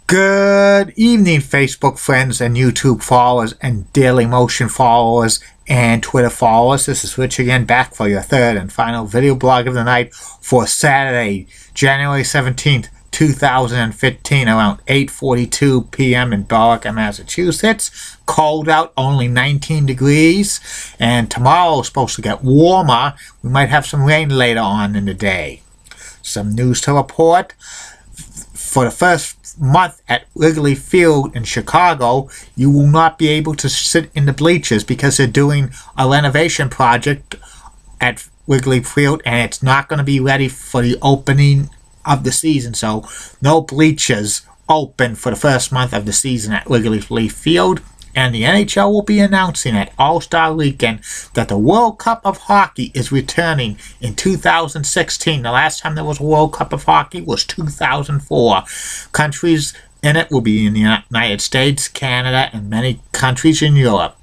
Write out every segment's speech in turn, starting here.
Good evening, Facebook friends and YouTube followers and Daily Motion followers and Twitter followers. This is Rich again, back for your third and final video blog of the night for Saturday, January 17th, 2015, around 8:42 p.m. in Billerica, Massachusetts. Cold out, only 19 degrees, and tomorrow is supposed to get warmer. We might have some rain later on in the day. Some news to report. For the first month at Wrigley Field in Chicago, you will not be able to sit in the bleachers because they're doing a renovation project at Wrigley Field, and it's not going to be ready for the opening of the season. So no bleachers open for the first month of the season at Wrigley Field. And the NHL will be announcing at All-Star Weekend that the World Cup of Hockey is returning in 2016. The last time there was a World Cup of Hockey was 2004. Countries in it will be in the United States, Canada, and many countries in Europe.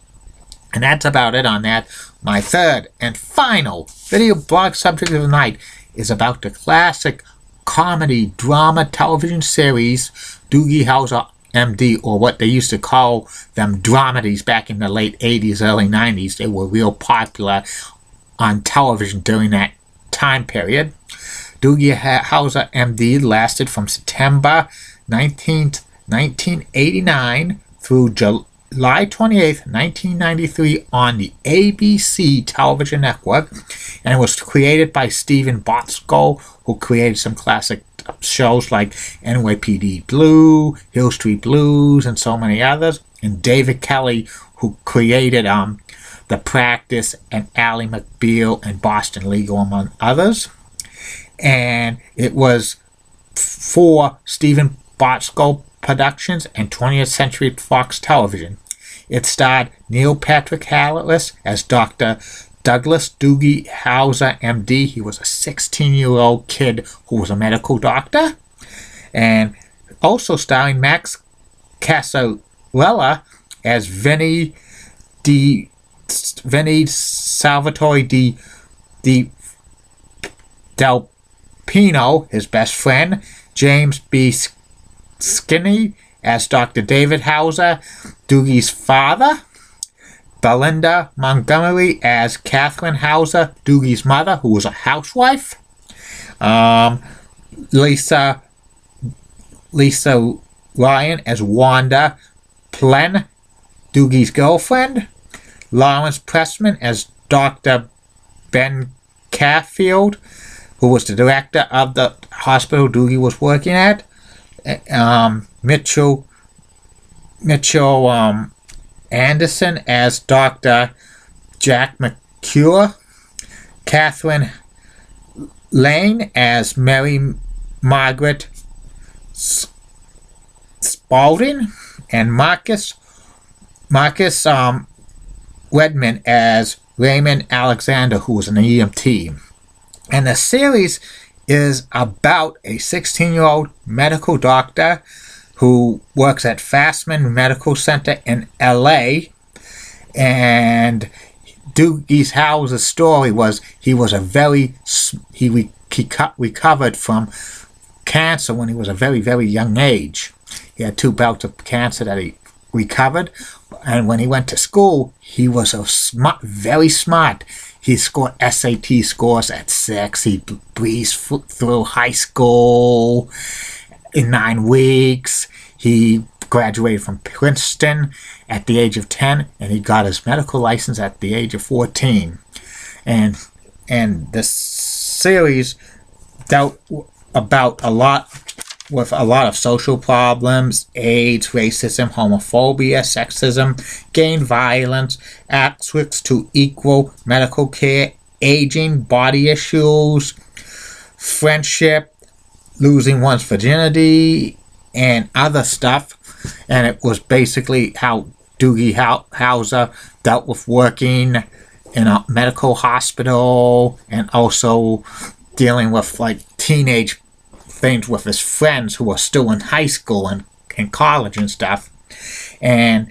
And that's about it on that. My third and final video blog subject of the night is about the classic comedy drama television series Doogie Howser MD, or what they used to call them, dramedies, back in the late 80s, early 90s. They were real popular on television during that time period. Doogie Howser MD lasted from September 19th, 1989 through July 28th, 1993 on the ABC television network, and it was created by Stephen Botzko, who created some classic shows like NYPD Blue, Hill Street Blues, and so many others, and David Kelly, who created The Practice and Ally McBeal and Boston Legal, among others. And it was for Stephen Botzko Productions and 20th Century Fox Television. It starred Neil Patrick Harris as Dr. Douglas Doogie Howser, MD. He was a 16-year-old kid who was a medical doctor. And also starring Max Casarella as Vinny Salvatore Del Pino, his best friend. James B. Skinny as Dr. David Howser, Doogie's father. Belinda Montgomery as Catherine Howser, Doogie's mother, who was a housewife. Lisa Ryan as Wanda Plen, Doogie's girlfriend. Lawrence Pressman as Dr. Ben Cafield, who was the director of the hospital Doogie was working at. Mitchell Anderson as Dr. Jack McCure, Catherine Lane as Mary Margaret Spalding, and Marcus Redman as Raymond Alexander, who was an EMT. And the series is about a 16-year-old medical doctor who works at Fastman Medical Center in L.A. And Doogie Howser's story was he recovered from cancer when he was a very, very young age. He had 2 bouts of cancer that he recovered. And when he went to school, he was very smart. He scored SAT scores at 6. He breezed through high school in 9 weeks. He graduated from Princeton at the age of 10, and he got his medical license at the age of 14. And the series dealt about a lot of social problems: AIDS, racism, homophobia, sexism, gang violence, access to equal medical care, aging, body issues, friendship, losing one's virginity, and other stuff. And it was basically how Doogie Howser dealt with working in a medical hospital, and also dealing with like teenage things with his friends who were still in high school and college and stuff. And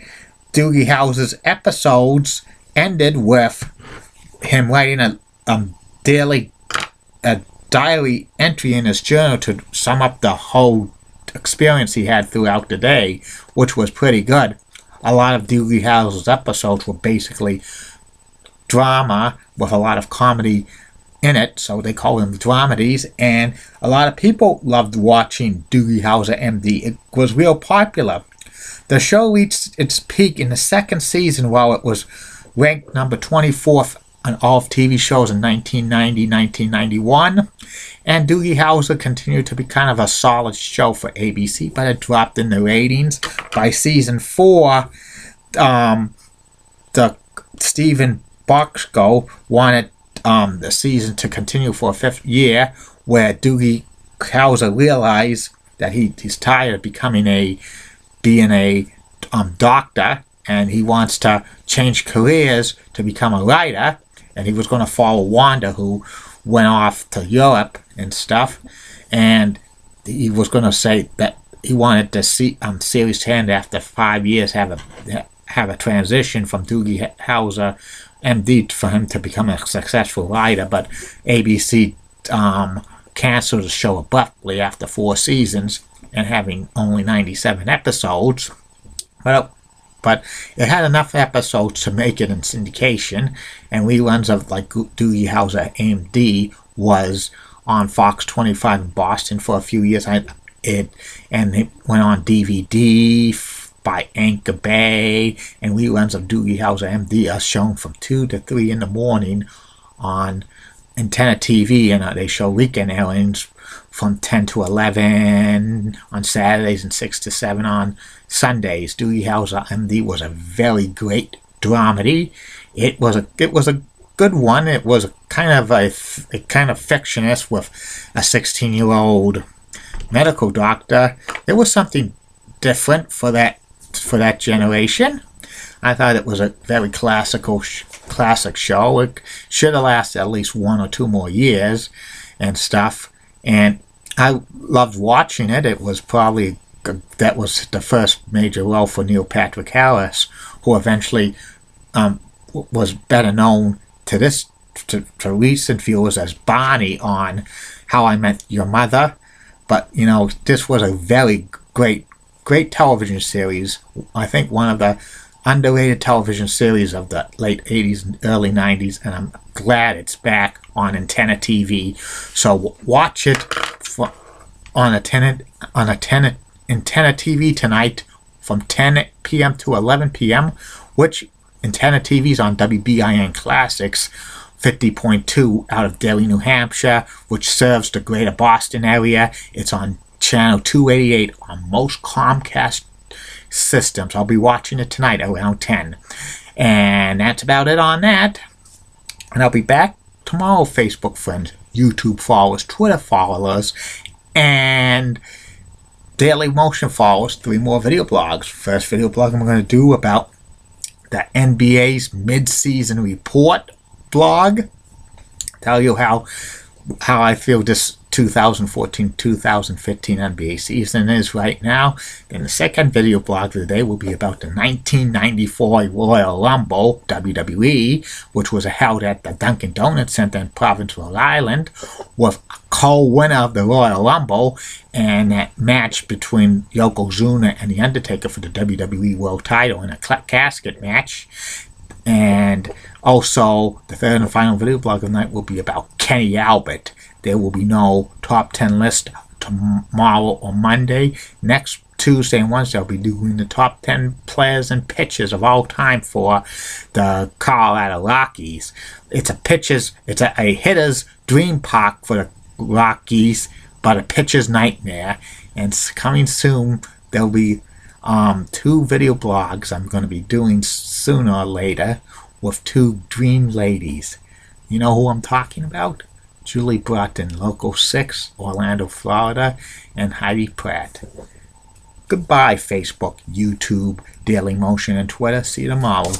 Doogie Howser's episodes ended with him writing a diary entry in his journal to sum up the whole experience he had throughout the day, which was pretty good. A lot of Doogie Howser's episodes were basically drama with a lot of comedy in it, so they call them dramedies, and a lot of people loved watching Doogie Howser MD. It was real popular. The show reached its peak in the second season, while it was ranked number 24th on all TV shows in 1990-1991, and Doogie Howser continued to be kind of a solid show for ABC, but it dropped in the ratings. By season 4, the Stephen Boxco wanted the season to continue for a 5th year, where Doogie Howser realized that he's tired of being a doctor, and he wants to change careers to become a writer, and he was going to follow Wanda, who went off to Europe and stuff, and he was going to say that he wanted to see series 10 after 5 years have a transition from Doogie Howser MD for him to become a successful writer, but ABC canceled the show abruptly after 4 seasons and having only 97 episodes. But it had enough episodes to make it in syndication, and reruns of like Doogie Howser MD was on Fox 25 in Boston for a few years. It went on DVD by Anchor Bay, and reruns of Doogie Howser MD are shown from 2 to 3 in the morning on Antenna TV, and they show weekend airings from 10 to 11 on Saturdays and 6 to 7 on Sundays. Doogie Howser MD was a very great dramedy. It was a good one. It was kind of fictionist with a 16-year-old medical doctor. There was something different for that generation. I thought it was a very classic show. It should have lasted at least 1 or 2 more years and stuff, and I loved watching it. It was that was the first major role for Neil Patrick Harris, who eventually was better known to recent viewers as Barney on How I Met Your Mother. But this was a very great television series. I think one of the underrated television series of the late 80s and early 90s, and I'm glad it's back on Antenna TV. So watch it on Antenna TV tonight from 10 p.m. to 11 p.m., which Antenna TV is on WBIN Classics 50.2 out of Derry, New Hampshire, which serves the greater Boston area. It's on channel 288 on most Comcast systems. I'll be watching it tonight around 10. And that's about it on that. And I'll be back tomorrow, Facebook friends, YouTube followers, Twitter followers, and Daily Motion followers. 3 more video blogs. First video blog I'm going to do about the NBA's mid-season report blog. Tell you how I feel this 2014-2015 NBA season is right now. Then the second video blog today will be about the 1994 Royal Rumble, WWE, which was held at the Dunkin' Donuts Center in Providence, Rhode Island, with a co-winner of the Royal Rumble and that match between Yokozuna and The Undertaker for the WWE World Title in a casket match. And also, the third and final video blog of the night will be about Kenny Albert. There will be no top 10 list tomorrow or Monday. Next Tuesday and Wednesday, I'll be doing the top 10 players and pitchers of all time for the Colorado Rockies. It's a hitter's dream park for the Rockies, but a pitcher's nightmare. And coming soon, there'll be 2 video blogs I'm going to be doing sooner or later with 2 dream ladies. You know who I'm talking about? Julie Broughton, Local 6, Orlando, Florida, and Heidi Pratt. Goodbye, Facebook, YouTube, Daily Motion, and Twitter. See you tomorrow.